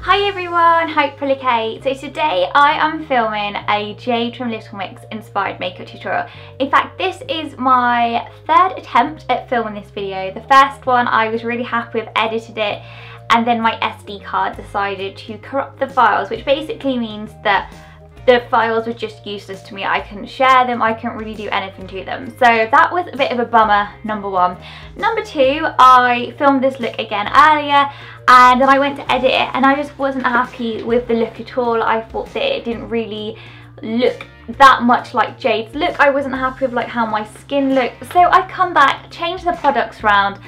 Hi everyone, hopefully okay. So today I am filming a Jade from Little Mix inspired makeup tutorial. In fact, this is my third attempt at filming this video. The first one I was really happy with, edited it, and then my SD card decided to corrupt the files, which basically means that the files were just useless to me. I couldn't share them, I couldn't really do anything to them. So that was a bit of a bummer, number one. Number two, I filmed this look again earlier and then I went to edit it and I just wasn't happy with the look at all. I thought that it didn't really look that much like Jade's look. I wasn't happy with like how my skin looked. So I come back, change the products around,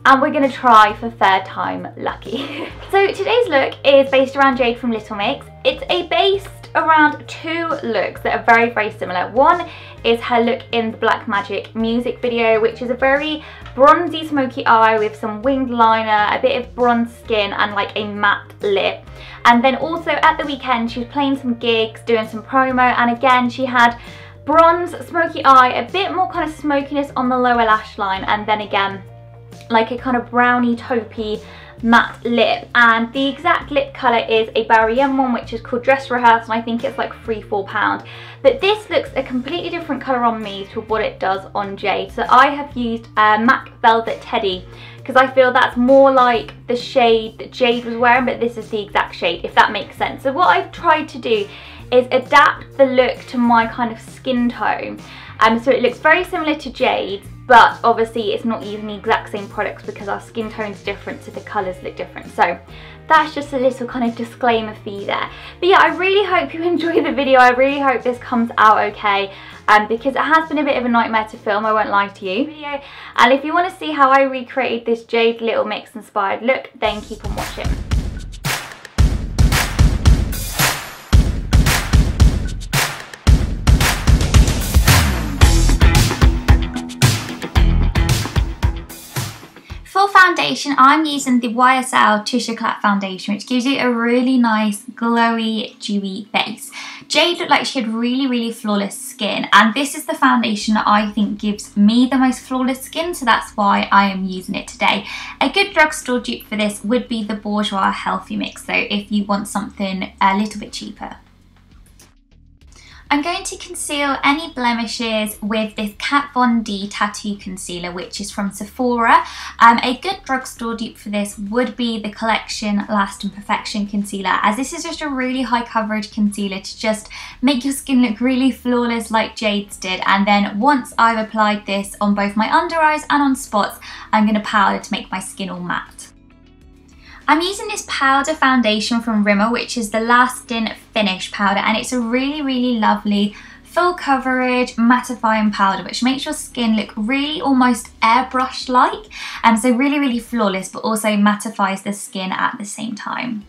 and we're gonna try for third time lucky. So today's look is based around Jade from Little Mix. It's based around two looks that are very, very similar. One is her look in the Black Magic music video, which is a very bronzy, smoky eye with some winged liner, a bit of bronze skin, and like a matte lip. And then also at the weekend, she was playing some gigs, doing some promo, and again, she had bronze, smoky eye, a bit more kind of smokiness on the lower lash line, and then again, like a kind of browny, taupey matte lip. And the exact lip colour is a Barry M one, which is called Dress Rehearse, and I think it's like £3–4. But this looks a completely different colour on me to what it does on Jade. So I have used MAC Velvet Teddy because I feel that's more like the shade that Jade was wearing, but this is the exact shade, if that makes sense. So what I've tried to do is adapt the look to my kind of skin tone. So it looks very similar to Jade's, but obviously it's not using the exact same products because our skin tone's different, so the colours look different. So that's just a little kind of disclaimer for you there. But yeah, I really hope you enjoy the video. I really hope this comes out okay, because it has been a bit of a nightmare to film, I won't lie to you. And if you want to see how I recreated this Jade Little Mix inspired look, then keep on watching. For foundation, I'm using the YSL TOUCHE ECLAT foundation, which gives you a really nice, glowy, dewy base. Jade looked like she had really, really flawless skin, and this is the foundation that I think gives me the most flawless skin, so that's why I am using it today. A good drugstore dupe for this would be the Bourjois Healthy Mix, though, if you want something a little bit cheaper. I'm going to conceal any blemishes with this Kat Von D Tattoo Concealer, which is from Sephora. A good drugstore dupe for this would be the Collection Last and Perfection Concealer, as this is just a really high coverage concealer to just make your skin look really flawless like Jade's did. And then once I've applied this on both my under eyes and on spots, I'm going to powder to make my skin all matte. I'm using this powder foundation from RIMMEL, which is the Lasting Finish powder, and it's a really, really lovely full coverage mattifying powder which makes your skin look really almost airbrushed like, and so really, really flawless, but also mattifies the skin at the same time.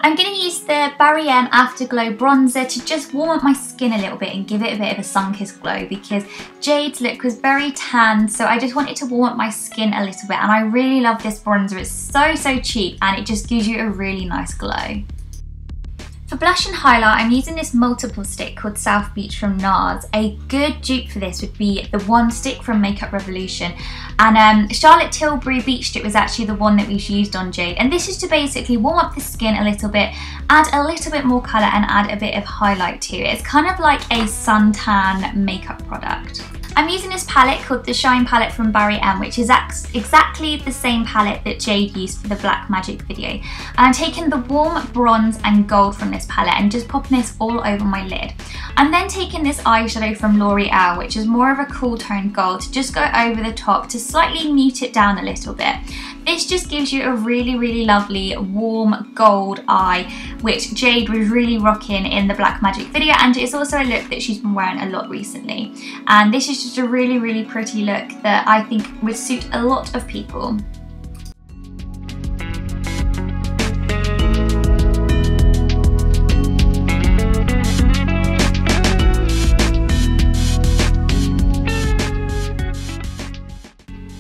I'm going to use the Barry M Afterglow bronzer to just warm up my skin a little bit and give it a bit of a sun-kissed glow, because Jade's look was very tan, so I just wanted to warm up my skin a little bit, and I really love this bronzer. It's so cheap and it just gives you a really nice glow. For blush and highlight, I'm using this multiple stick called South Beach from NARS. A good dupe for this would be the one stick from Makeup Revolution. And Charlotte Tilbury Beach Stick was actually the one that we used on Jade. And this is to basically warm up the skin a little bit, add a little bit more colour and add a bit of highlight to it. It's kind of like a suntan makeup product. I'm using this palette called the Shine palette from Barry M, which is exactly the same palette that Jade used for the Black Magic video. And I'm taking the warm bronze and gold from this palette and just popping this all over my lid. I'm then taking this eyeshadow from L'Oreal, which is more of a cool toned gold, to just go over the top to slightly mute it down a little bit. This just gives you a really, really lovely warm gold eye, which Jade was really rocking in the Black Magic video, and it's also a look that she's been wearing a lot recently. And this is just a really, really pretty look that I think would suit a lot of people.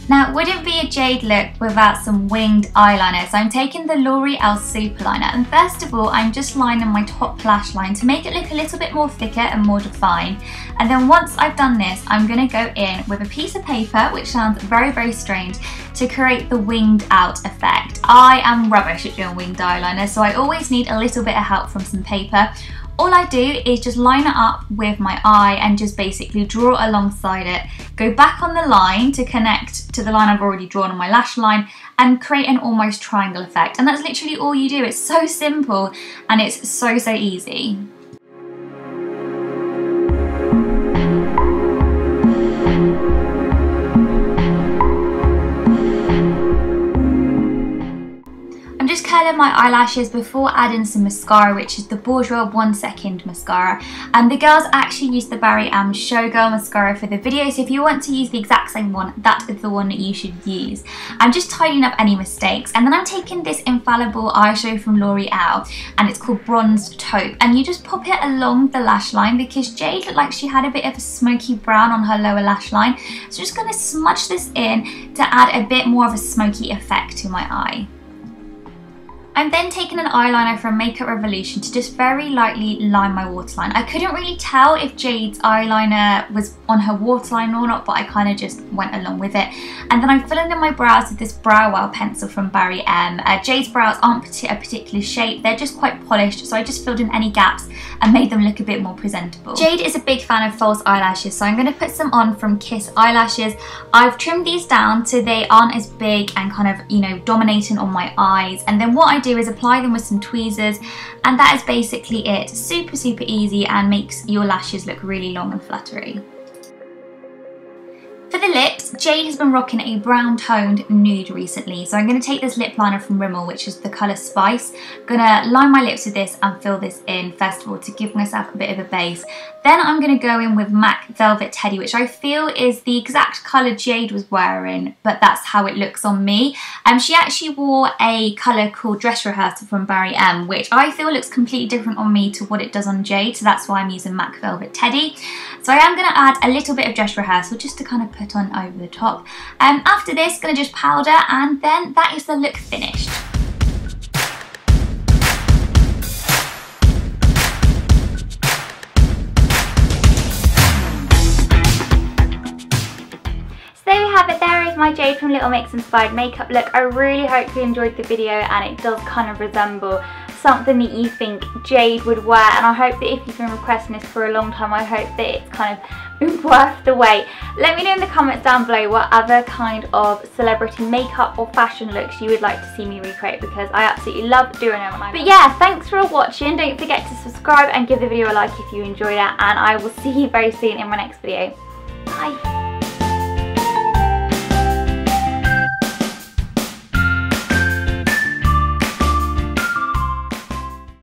Now, it wouldn't be a Jade look without some winged eyeliner. So I'm taking the L'Oreal Superliner, and first of all I'm just lining my top lash line to make it look a little bit more thicker and more defined. And then once I've done this, I'm going to go in with a piece of paper, which sounds very, very strange, to create the winged out effect. I am rubbish at doing winged eyeliner, so I always need a little bit of help from some paper. All I do is just line it up with my eye and just basically draw alongside it, go back on the line to connect to the line I've already drawn on my lash line, and create an almost triangle effect. And that's literally all you do. It's so simple and it's so, so easy. Curling my eyelashes before adding some mascara, which is the Bourjois 1 Second mascara, and the girls actually used the Barry M Showgirl mascara for the video, so if you want to use the exact same one, that is the one that you should use. I'm just tidying up any mistakes, and then I'm taking this infallible eyeshadow from L'Oreal, and it's called Bronzed Taupe, and you just pop it along the lash line because Jade looked like she had a bit of a smoky brown on her lower lash line, so just going to smudge this in to add a bit more of a smoky effect to my eye. I'm then taking an eyeliner from Makeup Revolution to just very lightly line my waterline. I couldn't really tell if Jade's eyeliner was on her waterline or not, but I kind of just went along with it. And then I'm filling in my brows with this Brow Wow pencil from Barry M. Jade's brows aren't a particular shape, they're just quite polished, so I just filled in any gaps and made them look a bit more presentable. Jade is a big fan of false eyelashes, so I'm going to put some on from Kiss Eyelashes. I've trimmed these down so they aren't as big and kind of, you know, dominating on my eyes. And then what I do is apply them with some tweezers, and that is basically it. Super, super easy and makes your lashes look really long and fluttery. For the lips, Jade has been rocking a brown toned nude recently, so I'm going to take this lip liner from RIMMEL, which is the colour Spice. I'm going to line my lips with this and fill this in first of all to give myself a bit of a base. Then I'm going to go in with MAC Velvet Teddy, which I feel is the exact colour Jade was wearing, but that's how it looks on me. She actually wore a colour called Dress Rehearsal from Barry M, which I feel looks completely different on me to what it does on Jade, so that's why I'm using MAC Velvet Teddy. So I am going to add a little bit of Dress Rehearsal just to kind of put on over the top. After this, going to just powder, and then that is the look finished. So there we have it. There is my Jade from Little Mix inspired makeup look. I really hope you enjoyed the video, and it does kind of resemble something that you think Jade would wear, and I hope that if you've been requesting this for a long time, I hope that it's kind of worth the wait. Let me know in the comments down below what other kind of celebrity makeup or fashion looks you would like to see me recreate, because I absolutely love doing them. But yeah, thanks for watching. Don't forget to subscribe and give the video a like if you enjoyed it, and I will see you very soon in my next video. Bye.